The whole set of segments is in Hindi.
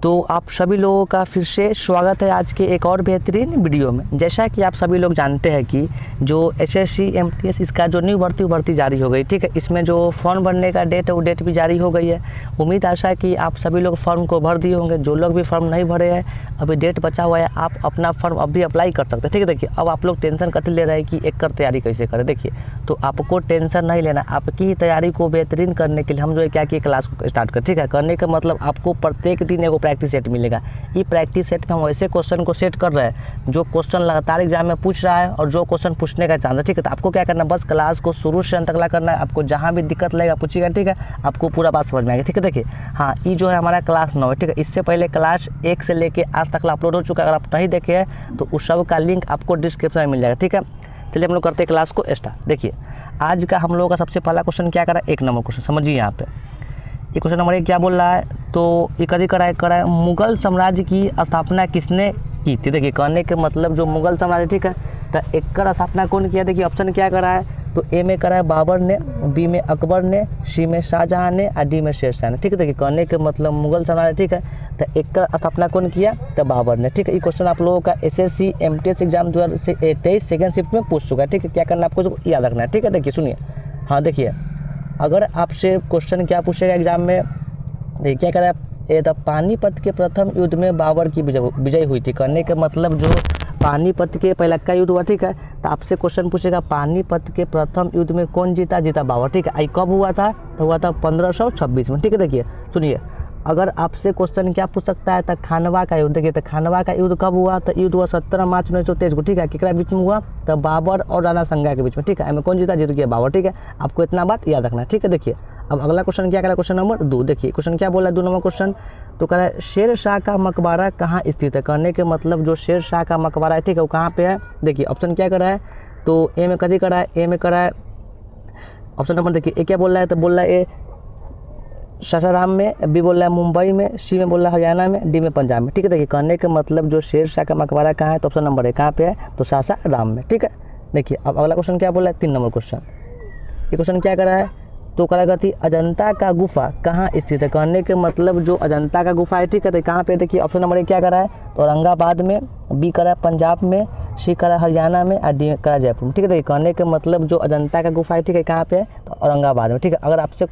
तो आप सभी लोगों का फिर से स्वागत है आज के एक और बेहतरीन वीडियो में। जैसा कि आप सभी लोग जानते हैं कि जो एसएससी एमटीएस इसका जो न्यू भर्ती जारी हो गई, ठीक है। इसमें जो फॉर्म भरने का डेट है वो डेट भी जारी हो गई है। उम्मीद आशा है कि आप सभी लोग फॉर्म को भर दिए होंगे। जो लोग भी फॉर्म नहीं भरे हैं, अभी डेट बचा हुआ है, आप अपना फॉर्म अभी अप्लाई कर सकते हैं, ठीक है। देखिए, अब आप लोग टेंशन कतई ले रहे हैं कि एक कर तैयारी कैसे करें। देखिए, तो आपको टेंशन नहीं लेना। आपकी ही तैयारी को बेहतरीन करने के लिए हम जो है क्या की क्लास को स्टार्ट कर, ठीक है। करने का मतलब आपको प्रत्येक दिन एगो प्रैक्टिस सेट मिलेगा। ये प्रैक्टिस सेट में हम ऐसे क्वेश्चन को सेट कर रहे हैं जो क्वेश्चन लगातार एग्जाम में पूछ रहा है और जो क्वेश्चन पूछने का चांस है, ठीक है। तो आपको क्या करना है, बस क्लास को शुरू से अंत तक करना है। आपको जहाँ भी दिक्कत लगेगा पूछिएगा, ठीक है। आपको पूरा बात समझ में आएगा, ठीक है। देखिए, हाँ, ये जो है हमारा क्लास 9 है, ठीक है। इससे पहले क्लास 1 से लेके आज तक अपलोड हो चुका है। अगर आप नहीं देखे हैं तो उस सब का लिंक आपको डिस्क्रिप्शन में मिल जाएगा, ठीक है। चलिए हम लोग करते हैं क्लास को स्टार्ट। देखिए, आज का हम लोगों का सबसे पहला क्वेश्चन क्या करा, 1 नंबर क्वेश्चन समझिए। यहाँ पे ये क्वेश्चन नंबर 1 क्या बोल रहा है, तो ये कभी करा मुगल साम्राज्य की स्थापना किसने की थी। देखिए, कहने के मतलब जो मुगल साम्राज्य, ठीक है, तो एक का स्थापना कौन किया। देखिए, ऑप्शन क्या करा है, तो ए में करा है बाबर ने, बी में अकबर ने, सी में शाहजहां ने और डी में शेरशाह ने, ठीक है। देखिए, कहने के मतलब मुगल साम्राज्य, ठीक है, तो एक का स्थापना कौन किया, तो बाबर ने, ठीक है। ये क्वेश्चन आप लोगों का SSC MTS exam 2023 second shift में पूछ चुका है, ठीक है। क्या करना आपको याद रखना है, ठीक है। देखिए सुनिए, हाँ देखिए, अगर आपसे क्वेश्चन क्या पूछेगा एग्जाम में, देखिए क्या करा है, तो पानीपत के प्रथम युद्ध में बाबर की विजय हुई थी। कहने का मतलब जो पानीपत के पहला का युद्ध हुआ, ठीक है, तो आपसे क्वेश्चन पूछेगा पानीपत के प्रथम युद्ध में कौन जीता बाबर, ठीक है। आई कब हुआ था, तो हुआ था 1526 में, ठीक है। देखिए सुनिए, अगर आपसे क्वेश्चन क्या पूछ सकता है, तो खानवा का युद्ध। देखिए, तो खानवा का युद्ध कब हुआ, तो युद्ध हुआ 17 मार्च 1923 को, ठीक है। किसके बीच में हुआ, तो बाबर और राणा संगा के बीच में, ठीक है। इसमें कौन जीत गया बाबर, ठीक है। आपको इतना बात याद रखना है, ठीक है। देखिए, अब अगला क्वेश्चन क्या करा, क्वेश्चन नंबर 2। देखिए क्वेश्चन क्या बोला है, 2 नंबर क्वेश्चन, तो कह रहा है शेर शाह का मकबरा कहाँ स्थित है। कहने के मतलब जो शेर शाह का मकबरा है, ठीक है, वो कहाँ पे है। देखिए ऑप्शन क्या करा है, तो ए में कभी करा है, ए में करा है ऑप्शन नंबर, देखिए ए क्या बोल रहा है, तो बोल रहा है ए सासाराम में, बी बोल रहा है मुंबई में, सी में बोल रहा है हरियाणा में, डी में पंजाब में, ठीक है। देखिए, कहने का मतलब जो शेर शाह का मकबरा कहाँ है, तो ऑप्शन नंबर 1 कहाँ पे है, तो सासाराम में, ठीक है। देखिए, अब अगला क्वेश्चन क्या बोला है, 3 नंबर क्वेश्चन। ये क्वेश्चन क्या करा है, तो करा थी अजंता का गुफा कहाँ स्थित है। कहने के मतलब जो अजंता का गुफा है, ठीक है, तो कहाँ पे। देखिए ऑप्शन नंबर 1 क्या करा है, तो औरंगाबाद में, बी करा पंजाब में, सी करा हरियाणा में और डी करा जयपुर में, ठीक है। देखिए, कहने के मतलब जो अजंता का गुफा है, ठीक है, कहाँ पे है, तो औरंगाबाद में, ठीक है। अगर आपसे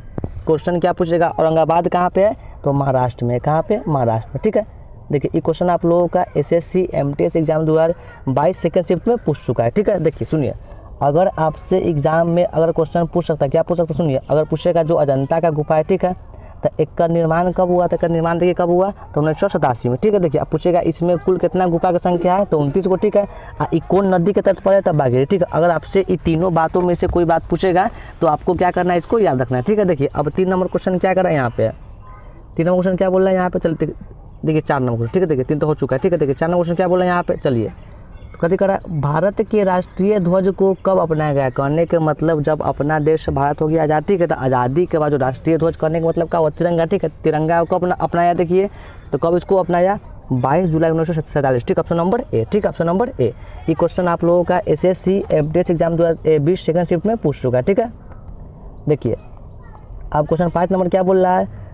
क्वेश्चन क्या पूछेगा, औरंगाबाद कहाँ पे है, तो महाराष्ट्र में, कहाँ पे, महाराष्ट्र में, ठीक है। देखिए, ये क्वेश्चन आप लोगों का SSC MTS exam 2022 second shift में पूछ चुका है, ठीक है। देखिए सुनिए, अगर आपसे एग्जाम में अगर क्वेश्चन पूछ सकता है, क्या पूछ सकता है, सुनिए, अगर पूछेगा जो अजंता का गुफा है, ठीक है, तो एक का निर्माण कब हुआ, तो निर्माण देखिए कब हुआ, तो 1987 में, ठीक है। देखिए, अब पूछेगा इसमें कुल कितना गुफा की संख्या है, तो 29 को, ठीक है। ये कौन नदी के तट पर है, तो बागेरी, ठीक है। अगर आपसे ये तीनों बातों में से कोई बात पूछेगा तो आपको क्या करना है, इसको याद रखना है, ठीक है। देखिए, अब 3 नंबर क्वेश्चन क्या करा है, यहाँ पे 3 नंबर क्वेश्चन क्या बोल रहा है यहाँ पे, चलते देखिए 4 नंबर क्वेश्चन, ठीक है। देखिए 3 तो हो चुका है, ठीक है। देखिए 4 नंबर क्वेश्चन क्या बोल रहा है यहाँ पे, चलिए कथी करा, भारत के राष्ट्रीय ध्वज को कब अपनाया गया। कहने के मतलब जब अपना देश भारत हो गया आज़ादी के, तो आज़ादी के बाद जो राष्ट्रीय ध्वज करने का मतलब क्या हुआ, तिरंगा, ठीक है। तिरंगा को अपनाया, देखिए तो कब इसको अपनाया, 22 जुलाई 1947, ठीक। ऑप्शन नंबर ए, ठीक, ऑप्शन नंबर ए। ये क्वेश्चन आप लोगों का SSC MTS exam 2020 second shift में पूछ चुका है, ठीक है। देखिए, अब क्वेश्चन 5 नंबर क्या बोल रहा है,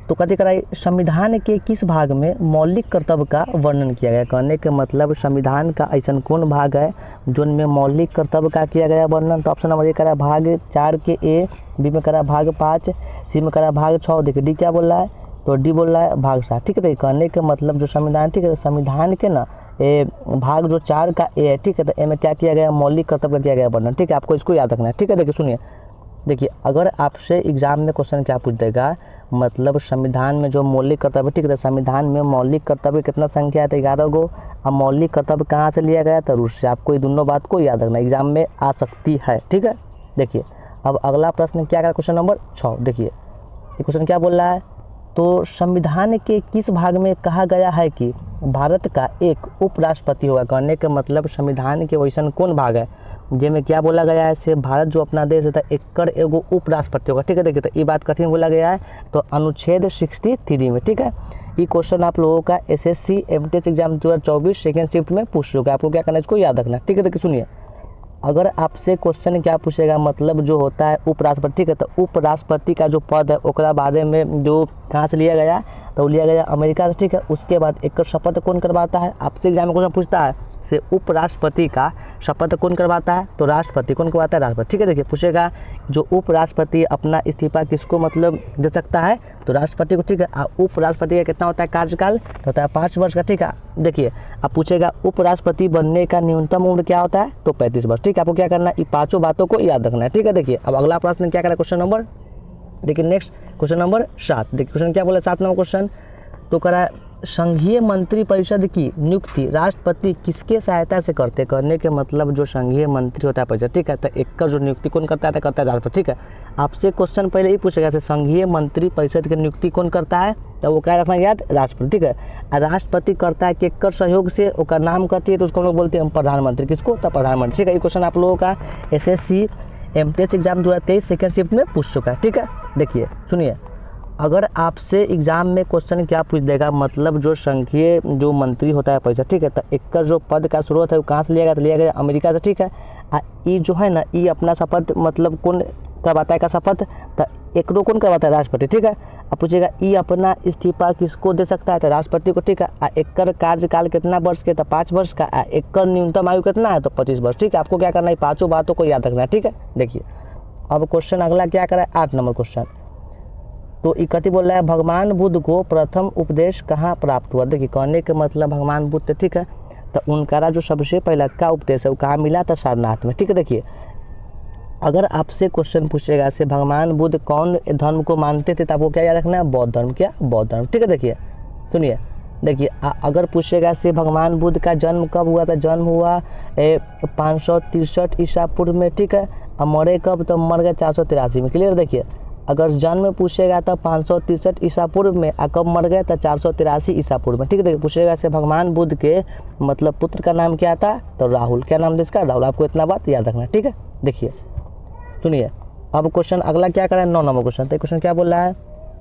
तो कथी कराई, संविधान के किस भाग में मौलिक कर्तव्य का वर्णन किया गया। कहने के मतलब संविधान का ऐसा कौन भाग है जिनमें मौलिक कर्तव्य का किया गया वर्णन, तो ऑप्शन नंबर 1 करा भाग 4 के ए, बी में करा भाग 5, सी में करा भाग 6, देखिए डी क्या बोल रहा है, तो डी बोल रहा है भाग 7, ठीक है। देखिए, कहने के मतलब जो संविधान, ठीक है, संविधान के ना भाग जो 4 का ए है, ठीक है, तो ए में क्या किया गया, मौलिक कर्तव्य का किया गया वर्णन, ठीक है। आपको इसको याद रखना है, ठीक है। देखिए सुनिए, देखिए अगर आपसे एग्जाम में क्वेश्चन क्या पूछ देगा, मतलब संविधान में जो मौलिक कर्तव्य, ठीक है, संविधान में मौलिक कर्तव्य कितना संख्या है, तो 11 गो। अब मौलिक कर्तव्य कहाँ से लिया गया, तो रूस से। आपको ये दोनों बात को याद रखना, एग्जाम में आ सकती है, ठीक है। देखिए, अब अगला प्रश्न क्या करा, क्वेश्चन नंबर 6। देखिए ये क्वेश्चन क्या बोल रहा है, तो संविधान के किस भाग में कहा गया है कि भारत का एक उपराष्ट्रपति होगा। कहने का मतलब संविधान के वैसा कौन भाग है जिसमें क्या बोला गया है, से भारत जो अपना देश है एकर एगो उपराष्ट्रपति होगा, ठीक है। देखिए, तो ये बात कठिन बोला गया है, तो अनुच्छेद 63 में, ठीक है। ये क्वेश्चन आप लोगों का SSC MTS exam 2024 second shift में पूछ चुका है। आपको क्या करना है, इसको याद रखना, ठीक है। देखिए सुनिए, अगर आपसे क्वेश्चन क्या पूछेगा, मतलब जो होता है उपराष्ट्रपति, ठीक है, तो उपराष्ट्रपति का जो पद है ओकरा बारे में जो कहाँ से लिया गया, तो तो लिया गया अमेरिका से, ठीक है। उसके बाद एक शपथ कौन करवाता है, आपसे एग्जाम में क्वेश्चन पूछता है से उपराष्ट्रपति का शपथ कौन करवाता है, तो राष्ट्रपति। कौन करवाता है, राष्ट्रपति, ठीक है। देखिए पूछेगा जो उपराष्ट्रपति अपना इस्तीफा किसको मतलब दे सकता है, तो राष्ट्रपति को, ठीक है। उपराष्ट्रपति का कितना होता है कार्यकाल, तो होता है 5 वर्ष का, ठीक है। देखिए अब पूछेगा उपराष्ट्रपति बनने का न्यूनतम उम्र क्या होता है, तो 35 वर्ष, ठीक है। आपको क्या करना है, ये 5 बातों को याद रखना है, ठीक है। देखिए अब अगला प्रश्न क्या करा, क्वेश्चन नंबर, देखिए नेक्स्ट क्वेश्चन नंबर 7। देखिए क्वेश्चन क्या बोला, 7 नंबर क्वेश्चन तो करा संघीय मंत्री परिषद की नियुक्ति राष्ट्रपति किसके सहायता से करते, करने के मतलब जो संघीय मंत्री होता है परिषद, ठीक है। तो एक का जो नियुक्ति कौन करता है, करता है राष्ट्रपति, ठीक है। आपसे क्वेश्चन पहले ही पूछेगा संघीय मंत्री परिषद की नियुक्ति कौन करता है, तो वो क्या रखना याद, राष्ट्रपति, ठीक है। राष्ट्रपति करता है केकर सहयोग से, उसका नाम करती है तो उसको हम लोग बोलते हैं प्रधानमंत्री, किसको, तो प्रधानमंत्री, ठीक है। ये क्वेश्चन आप लोगों का SSC MTS exam 2023 second shift में पूछ चुका है, ठीक है। देखिए सुनिए, अगर आपसे एग्जाम में क्वेश्चन क्या पूछ देगा, मतलब जो संघीय जो मंत्री होता है परिषद, ठीक है। तो एक का जो पद का स्रोत है वो कहाँ से लिया गया, तो लिया गया अमेरिका से, ठीक है। ये जो है ना, ये अपना शपथ मतलब कौन करवाता है का शपथ, तो एक कौन करवाता है, राष्ट्रपति, ठीक है। अब पूछेगा ये अपना इस्तीफा किसको दे सकता है, तो राष्ट्रपति को, ठीक है। एक कार्यकाल कितना वर्ष के, तो 5 वर्ष का। एक न्यूनतम आयु कितना है, तो 25 वर्ष, ठीक है। आपको क्या करना है, 5 बातों को याद रखना है, ठीक है। देखिए अब क्वेश्चन अगला क्या करा है, 8 नंबर क्वेश्चन तो इकती बोल रहा है भगवान बुद्ध को प्रथम उपदेश कहाँ प्राप्त हुआ। देखिए कहने के मतलब भगवान बुद्ध, ठीक है। तो उनका जो सबसे पहला का उपदेश है वो कहाँ मिला था, सारनाथ में, ठीक है। देखिए अगर आपसे क्वेश्चन पूछेगा से भगवान बुद्ध कौन धर्म को मानते थे, तो आपको क्या याद रखना है, बौद्ध धर्म, क्या, बौद्ध धर्म, ठीक है। देखिए सुनिए, देखिए अगर पूछेगा से भगवान बुद्ध का जन्म कब हुआ, तो जन्म हुआ 563 ईसा पूर्व में, ठीक है। और मरे कब, तो मर गए 483 में, क्लियर। देखिए अगर जन्म पूछेगा तो 563 ईसा पूर्व में, और कब मर गए तो 483 ईसा पूर्व में, ठीक है। देखिए पूछेगा से भगवान बुद्ध के मतलब पुत्र का नाम क्या था, तो राहुल, क्या नाम था इसका, राहुल। आपको इतना बात याद रखना है, ठीक है। देखिए सुनिए अब क्वेश्चन अगला क्या करें, 9 नंबर क्वेश्चन। तो क्वेश्चन क्या बोल रहा है,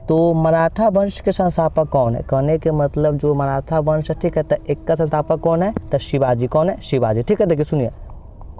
तो मराठा वंश के संस्थापक कौन है, कहने के मतलब जो मराठा वंश है, ठीक है। तो एक का संस्थापक कौन है, तो शिवाजी, कौन है, शिवाजी, ठीक है। देखिए सुनिए,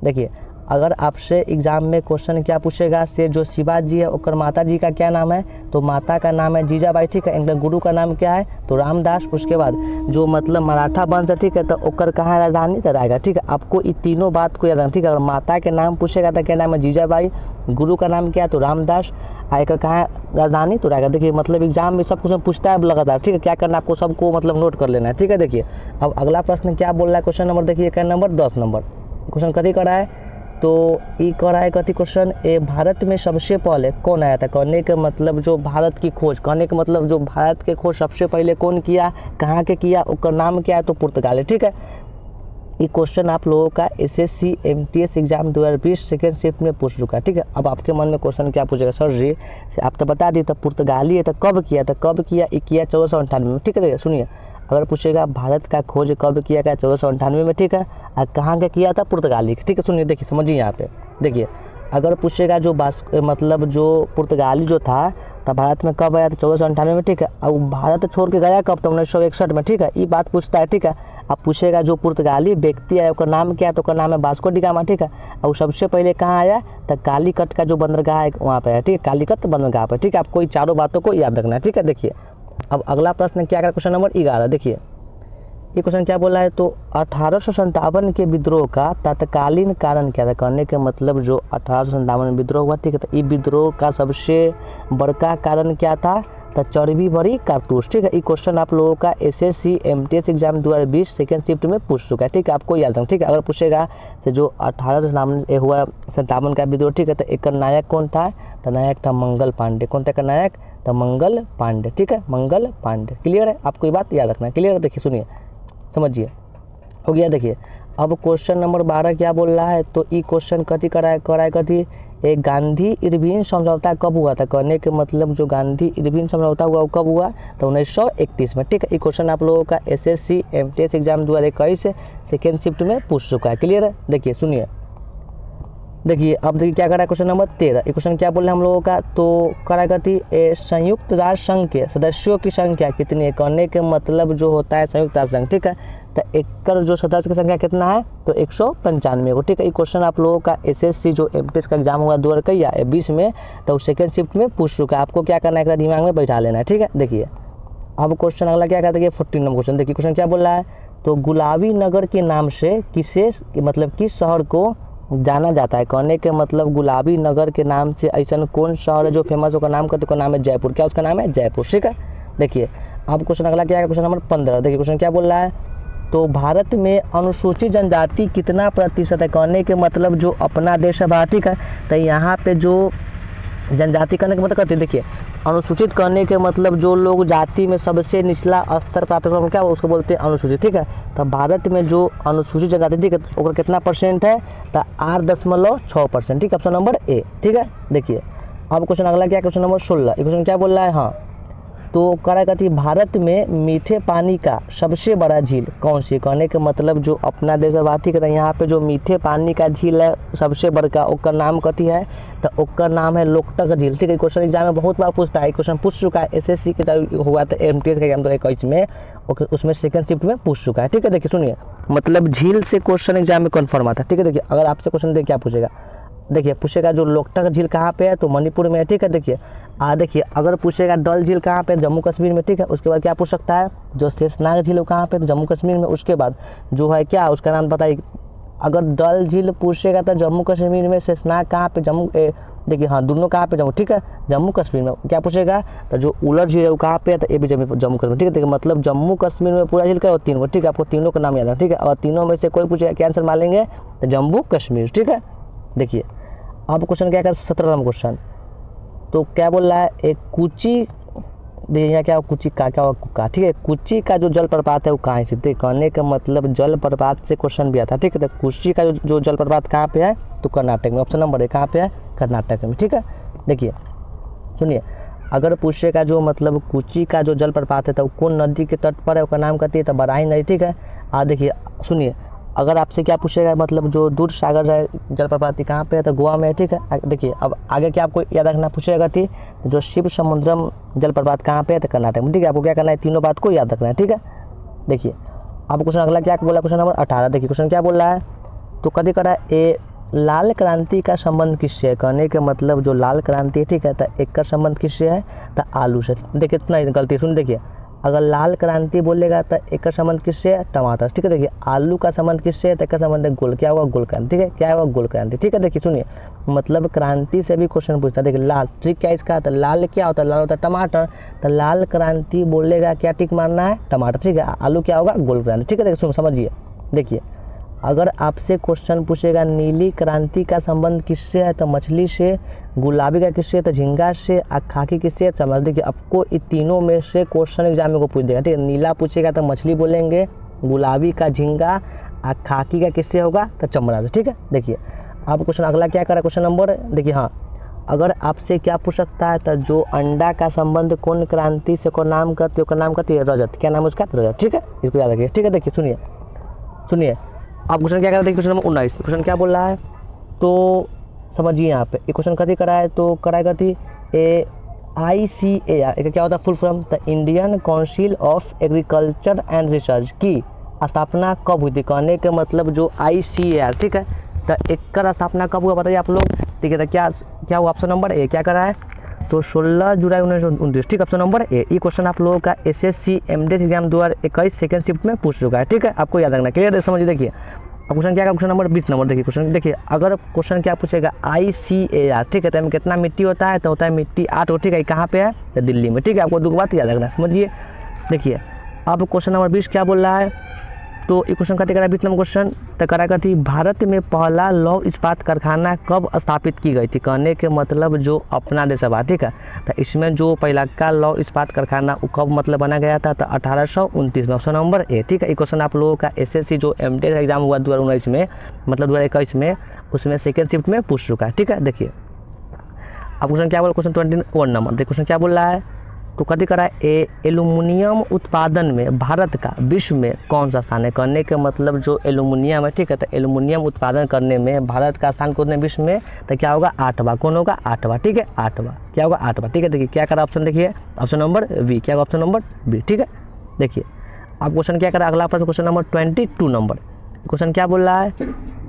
देखिए अगर आपसे एग्जाम में क्वेश्चन क्या पूछेगा से जो शिवाजी है और माता जी का क्या नाम है, तो माता का नाम है जीजाबाई, ठीक है। इनका गुरु का नाम क्या है, तो रामदास। उसके बाद जो मतलब मराठा वंश है, ठीक है। तो ओकर कहाँ है, राजधानी, तो रायगढ़, ठीक है। आपको ये तीनों बात को याद रखना, ठीक है। अगर माता के नाम पूछेगा तो क्या नाम है, जीजाबाई। गुरु का नाम क्या है, तो रामदास। आकर कहाँ है, राजधानी, तो रायगढ़। देखिए मतलब एग्जाम में सब क्वेश्चन पूछता है लगातार, ठीक है। क्या करना है आपको, सबको मतलब नोट कर लेना है, ठीक है। देखिए अब अगला प्रश्न क्या बोल रहा है, क्वेश्चन नंबर देखिए क्या नंबर 10 नंबर क्वेश्चन कथी करा है, तो ये करा है कथी क्वेश्चन, भारत में सबसे पहले कौन आया था, कहने के मतलब जो भारत की खोज, कहने के मतलब जो भारत के खोज सबसे पहले कौन किया, कहाँ के किया, उसका नाम क्या है, तो पुर्तगाल, ठीक है। ये क्वेश्चन आप लोगों का SSC MTS exam 2020 second shift में पूछ चुका है, ठीक है। अब आपके मन में क्वेश्चन क्या पूछेगा, सर जी आप तो बता दिए, तो पुर्तगाली है तो कब किया, तो कब किया, ये किया 1498 में, ठीक है। सुनिए अगर पूछेगा भारत का खोज कब किया गया, 1498 में, ठीक है। और कहाँ का किया था, पुर्तगाली, ठीक है। सुनिए देखिए समझिए यहाँ पे, देखिए अगर पूछेगा जो मतलब जो पुर्तगाली जो था तो भारत में कब आया था, 1498 में, ठीक है। अब भारत छोड़ के गया कब, तो 1961 में, ठीक है। ये बात पूछता है, ठीक है। अब पूछेगा जो पुर्तगाली व्यक्ति है उसका नाम क्या है, तो उसका नाम है वास्को डी गामा, ठीक है। और सबसे पहले कहाँ आया, तो कालीकट का जो बंदरगाह है वहाँ पे है, ठीक है। कालीकट बंदरगाह पर, ठीक है। आपको ये चारों बातों को याद रखना है, ठीक है। देखिए अब अगला प्रश्न क्या करें, क्वेश्चन नंबर 11। देखिए ये क्वेश्चन क्या बोला है, तो 1857 के विद्रोह का तत्कालीन कारण क्या था, कहने के मतलब जो 1857 में विद्रोह हुआ, ठीक है। तो ये विद्रोह का सबसे बड़का कारण क्या था, तो चर्बी भरी कारतूस, ठीक है। ये क्वेश्चन आप लोगों का SSC MTS exam 2020 second shift में पूछ चुका है, ठीक है। आपको याद रखना, ठीक है। अगर पूछेगा तो जो 1857 का विद्रोह, ठीक है। तो एक नायक कौन था, तो नायक था मंगल पांडे, कौन था नायक, तो मंगल पांडे, ठीक है। मंगल पांडे, क्लियर है, आपको ये बात याद रखना है, क्लियर है। देखिए सुनिए समझिए हो गया। देखिए अब क्वेश्चन नंबर 12 क्या बोल रहा है, तो ये क्वेश्चन कथी कराए कथी, एक गांधी इरविन समझौता कब हुआ था, कहने के मतलब जो गांधी इरविन समझौता हुआ वो कब हुआ, तो 1931 में, ठीक है। ये क्वेश्चन आप लोगों का SSC MTS exam 2021 second shift में पूछ चुका है, क्लियर है। देखिए सुनिए, देखिए अब देखिए क्या करा है, क्वेश्चन नंबर 13। ये क्वेश्चन क्या बोल रहे हैं हम लोगों का, तो करागति संयुक्त राष्ट्र संघ के सदस्यों की संख्या कितनी है, कहने के मतलब जो होता है संयुक्त राष्ट्र संघ, ठीक है। तो एक जो सदस्य की संख्या कितना है, तो 195 को, ठीक है। ये क्वेश्चन आप लोगों का SSC जो MTS का एग्जाम हुआ 2020 में, तो सेकेंड शिफ्ट में पूछ चुका है। आपको क्या करना है, दिमाग में बैठा लेना है, ठीक है। देखिए अब क्वेश्चन अगला क्या कहता है कि 14 नंबर क्वेश्चन देखिए, क्वेश्चन क्या बोल रहा है, तो गुलाबी नगर के नाम से किसे मतलब किस शहर को जाना जाता है। कहने के मतलब गुलाबी नगर के नाम से ऐसा कौन शहर है जो फेमस होगा, नाम का तो नाम है जयपुर। क्या उसका नाम है? जयपुर। ठीक है, देखिए अब क्वेश्चन अगला क्या है, क्वेश्चन नंबर 15 देखिए, क्वेश्चन क्या बोल रहा है, तो भारत में अनुसूचित जनजाति कितना प्रतिशत है। कहने के मतलब जो अपना देश है भारत, ठीक है, तो यहाँ पे जो जनजाति करने के मतलब कहते हैं, देखिए अनुसूचित करने के मतलब जो लोग जाति में सबसे निचला स्तर प्राप्त कर क्या उसको बोलते हैं अनुसूचित। ठीक है, तो भारत में जो अनुसूचित जनजाति, ठीक है, तो कितना परसेंट है, तो 8.6%। ठीक है, ऑप्शन नंबर ए। ठीक है, देखिए अब क्वेश्चन अगला क्या है, क्वेश्चन नंबर 16। क्वेश्चन क्या बोल रहा है, हाँ तो करा कहती भारत में मीठे पानी का सबसे बड़ा झील कौन सी। कहने के मतलब जो अपना देश है भारत, ठीक है, यहाँ पे जो मीठे पानी का झील है सबसे बड़का, उसका नाम कथी है, तो उसका नाम है लोकटक झील। ठीक है, क्वेश्चन एग्जाम में बहुत बार पूछता है, क्वेश्चन पूछ चुका है, एसएससी के हुआ था एमटीएस का एग्जाम 2021 में, उसमें सेकंड शिफ्ट में पूछ चुका है। ठीक है, देखिए सुनिए, मतलब झील से क्वेश्चन एग्जाम में कन्फर्म आता है। ठीक है, देखिए अगर आपसे क्वेश्चन देखिए क्या पूछेगा, देखिए पूछेगा जो लोकटक झील कहाँ पे है, तो मणिपुर में है। ठीक है, देखिए देखिए अगर पूछेगा डल झील कहाँ पे, जम्मू कश्मीर में। ठीक है, उसके बाद क्या पूछ सकता है, जो शेषनाग झील कहाँ पे, तो जम्मू कश्मीर में। उसके बाद जो है क्या उसका नाम बताइए, अगर डल झील पूछेगा तो जम्मू कश्मीर में, शेषनाग कहाँ पे, देखिए हाँ दोनों कहाँ पे, जम्मू। ठीक है, जम्मू कश्मीर में। क्या पूछेगा, तो जो उलर झील है वो कहाँ पे है, तो ये भी जम्मू कश्मीर। ठीक है, देखिए मतलब जम्मू कश्मीर में पूरा झील का और 3 को। ठीक है, आपको तीनों का नाम याद है। ठीक है, और तीनों में से कोई पूछेगा क्या आंसर मान लेंगे, तो जम्मू कश्मीर। ठीक है, देखिए अब क्वेश्चन क्या कर 17 नंबर क्वेश्चन, तो क्या बोल रहा है, एक कुची, देखिए यहाँ क्या कुची का क्या हुआ, ठीक है, कुची का जो जलप्रपात है वो कहाँ स्थित है। कहने का मतलब जलप्रपात से क्वेश्चन भी आता है। ठीक है, तो कुची का जो जलप्रपात कहाँ पे है, तो कर्नाटक में। ऑप्शन नंबर 1 कहाँ पे है, कर्नाटक में। ठीक है, देखिए सुनिए, अगर पूछेगा जो मतलब कुची का जो जलप्रपात है तो कौन नदी के तट पर है, उसका नाम कहती है तो बराही नदी। ठीक है, देखिए सुनिए, अगर आपसे क्या पूछेगा मतलब जो दूध सागर है जलप्रपात कहाँ पे है, तो गोवा में है। ठीक है, देखिए अब आगे क्या आपको याद रखना पूछेगा थी, जो शिव समुद्रम जलप्रपात कहाँ पे है, तो कर्नाटक में। ठीक है, आपको क्या करना है, तीनों बात को याद रखना है। ठीक है, देखिए अब क्वेश्चन अगला क्या बोला, क्वेश्चन नंबर 18 देखिए, क्वेश्चन क्या बोल रहा है, तो कभी करा ए लाल क्रांति का संबंध किससे है। कहने के मतलब जो लाल क्रांति है, ठीक है, तो एक का संबंध किससे है, तो आलू से। देखिए इतना गलती सुन, देखिए अगर लाल क्रांति बोलेगा तो एक का संबंध किससे है, टमाटर। ठीक है, देखिए आलू का संबंध किससे है, तो एक का संबंध है गोल, क्या हुआ, गोल क्रांति। ठीक है, क्या हुआ, गोल क्रांति। ठीक है, देखिए सुनिए, मतलब क्रांति से भी क्वेश्चन पूछता है। देखिए लाल ट्रिक क्या इसका, तो लाल क्या होता है, लाल होता है टमाटर, तो लाल क्रांति बोलेगा क्या टिक मारना है, टमाटर। ठीक है, आलू क्या होगा, गोल क्रांति। ठीक है, देखिए सुन समझिए, देखिए अगर आपसे क्वेश्चन पूछेगा नीली क्रांति का संबंध किससे है, तो मछली से, गुलाबी का किससे, तो झींगा से, खाकी किससे, चमड़ा। देखिए आपको इन तीनों में से क्वेश्चन एग्जाम में को पूछ देगा। ठीक है, नीला पूछेगा तो मछली बोलेंगे, गुलाबी का झींगा, खाकी का किससे होगा, तो चमड़ा से। ठीक है, देखिए अब क्वेश्चन अगला क्या करा, क्वेश्चन नंबर देखिए, हाँ अगर आपसे क्या पूछ सकता है, तो जो अंडा का संबंध कौन क्रांति से को नाम करती है, रजत। क्या नाम उसका, रजत। ठीक है, इसको याद रखिए। ठीक है, देखिए सुनिए आप क्वेश्चन क्या करा, देखिए क्वेश्चन नंबर 19। क्वेश्चन क्या बोल रहा है, तो समझिए यहाँ पे ये क्वेश्चन कथी करा है, तो कराएगा थी ICAR क्या होता है full form, the Indian council of agriculture and research की स्थापना कब हुई थी। कहने के मतलब जो ICAR, ठीक है, तो एक स्थापना कब हुआ बताइए आप लोग। ठीक है, तो क्या हुआ, ऑप्शन नंबर ए क्या करा है, तो 16 जुलाई 1929। ठीक, ऑप्शन नंबर ए। ये क्वेश्चन आप लोगों का SSC MDS exam 2021 second shift में पूछ चुका है। ठीक है, आपको याद रखना, क्लियर है, समझिए। देखिए अब क्वेश्चन क्या है, क्वेश्चन नंबर 20 नंबर देखिए, क्वेश्चन देखिए, अगर क्वेश्चन क्या पूछेगा ICAR, ठीक है, तो में कितना मिट्टी होता है, तो होता है मिट्टी 8। ठीक है, कहाँ पे है, तो दिल्ली में। ठीक है, आपको दो बात याद रखना, समझिए। देखिए अब क्वेश्चन नंबर 20 क्या बोल रहा है, तो ये क्वेश्चन कहते करा 20 नंबर क्वेश्चन, तो करा थी भारत में पहला लौह इस्पात कारखाना कब स्थापित की गई थी। कहने के मतलब जो अपना देश है, ठीक है, तो इसमें जो पहला का लौह इस्पात कारखाना वो कब मतलब बना गया था, तो 1829 में। Option number A. ठीक है, ये क्वेश्चन आप लोगों का SSC जो MDS एग्जाम हुआ 2019 में, मतलब 2021 में, उसमें सेकेंड शिफ्ट में पूछ चुका है। ठीक है, देखिए अब क्वेश्चन क्या बोला, क्वेश्चन 21 नंबर देखिए, क्वेश्चन क्या बोल रहा है, तो कथी करा है, एल्युमिनियम उत्पादन में भारत का विश्व में कौन सा स्थान है। कहने के मतलब जो एल्युमिनियम है, ठीक है, तो एल्युमिनियम उत्पादन करने में भारत का स्थान कौन है विश्व में, तो क्या होगा, 8वां। कौन होगा, 8वां। ठीक है, 8वां, क्या होगा, 8वां। ठीक है, देखिए क्या करा ऑप्शन, देखिए ऑप्शन नंबर बी, क्या होगा ऑप्शन नंबर बी। ठीक है, देखिए अब क्वेश्चन क्या करा, अगला प्रश्न क्वेश्चन नंबर 22 नंबर। क्वेश्चन क्या बोल रहा है,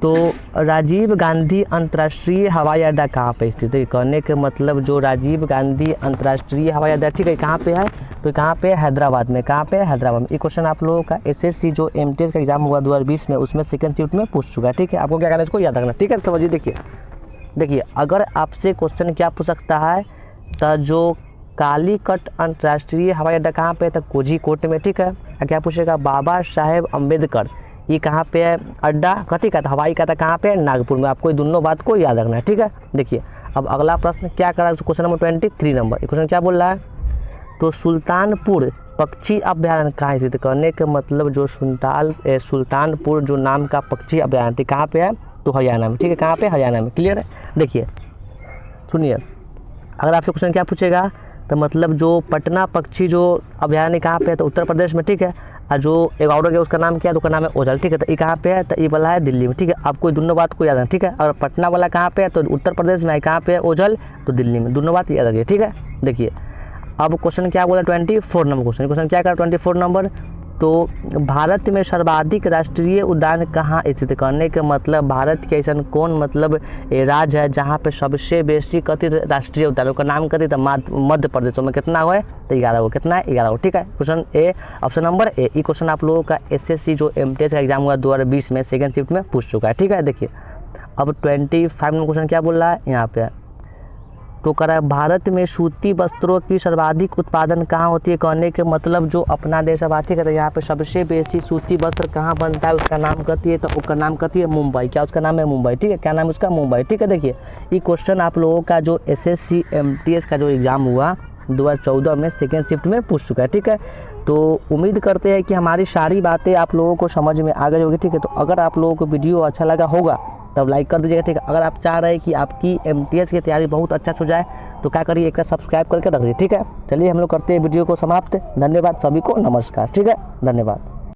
तो राजीव गांधी अंतर्राष्ट्रीय हवाई अड्डा कहाँ पे स्थित है? कहने के मतलब जो राजीव गांधी अंतर्राष्ट्रीय हवाई अड्डा, ठीक है, कहाँ पे है? तो कहाँ पे है? हैदराबाद में। कहाँ पे है? हैदराबाद में। ये क्वेश्चन आप लोगों का एसएससी जो एमटीएस का एग्जाम हुआ 2020 में, उसमें सेकंड शिफ्ट में पूछ चुका है, ठीक है। आपको क्या करना है, इसको याद रखना, ठीक है। समझिए, देखिए अगर आपसे क्वेश्चन क्या पूछ सकता है, तो जो कालीकट अंतर्राष्ट्रीय हवाई अड्डा कहाँ पे है? तो कोझीकोड में, ठीक है। क्या पूछेगा? बाबा साहेब अम्बेडकर ये कहाँ पे है अड्डा? कथी का था? हवाई का था। कहाँ पे है? नागपुर में। आपको दोनों बात को याद रखना है, ठीक है। देखिए अब अगला प्रश्न क्या कर रहा है, क्वेश्चन नंबर 23 नंबर। क्वेश्चन क्या बोल रहा है? तो सुल्तानपुर पक्षी अभ्यारण्य कहाँ स्थित? करने का मतलब जो सुल्तानपुर जो नाम का पक्षी अभ्यारण्य कहाँ पे है? तो हरियाणा में, ठीक है। कहाँ पे? हरियाणा में। क्लियर है? देखिए सुनिए, अगर आपसे क्वेश्चन क्या पूछेगा, तो मतलब जो पटना पक्षी जो अभ्यारण्य कहाँ पे है? तो उत्तर प्रदेश में, ठीक है। और जो एक और है उसका नाम क्या है? तो उसका नाम है ओझल, ठीक है। तो ये कहाँ पे है? तो ये वाला है दिल्ली में, ठीक है। आपको दोनों बात को याद रखना, ठीक है। और पटना वाला कहाँ पे है? तो उत्तर प्रदेश में है। कहाँ पे है ओझल? तो दिल्ली में। दोनों बात याद रखिए, ठीक है। देखिए अब क्वेश्चन क्या बोला, 24 नंबर क्वेश्चन क्या कर 24 नंबर। तो भारत में सर्वाधिक राष्ट्रीय उद्यान कहाँ स्थित? करने के मतलब भारत के ऐसा कौन मतलब राज्य है जहाँ पे सबसे बेसी कथित राष्ट्रीय उद्यानों का नाम कथित? मध्य प्रदेश में। कितना हुआ है? तो 11 को। कितना है? 11 को, ठीक है। Question A, option number A. ये क्वेश्चन आप लोगों का एसएससी जो एमटीएस का एग्जाम हुआ 2020 में सेकंड शिफ्ट में पूछ चुका है, ठीक है। देखिए अब 25 नंबर क्वेश्चन क्या बोल रहा है यहाँ पे, तो कह रहा है भारत में सूती वस्त्रों की सर्वाधिक उत्पादन कहाँ होती है? कहने के मतलब जो अपना देश है, ठीक है। यहाँ पे सबसे बेसी सूती वस्त्र कहाँ बनता है? उसका नाम कहती है, तो उसका नाम कहती है मुंबई। क्या उसका नाम है? मुंबई, ठीक है। क्या नाम है उसका? मुंबई, ठीक है। देखिए ये क्वेश्चन आप लोगों का जो एसएससी एमटीएस का जो एग्ज़ाम हुआ 2014 में सेकेंड शिफ्ट में पूछ चुका है, ठीक है। तो उम्मीद करते हैं कि हमारी सारी बातें आप लोगों को समझ में आ गई होगी, ठीक है। तो अगर आप लोगों को वीडियो अच्छा लगा होगा तब लाइक कर दीजिएगा, ठीक है। अगर आप चाह रहे हैं कि आपकी एमटीएस की तैयारी बहुत अच्छा से हो जाए तो क्या करिए, एक सब्सक्राइब करके रख दीजिए, ठीक है। चलिए हम लोग करते हैं वीडियो को समाप्त। धन्यवाद सभी को, नमस्कार, ठीक है। धन्यवाद।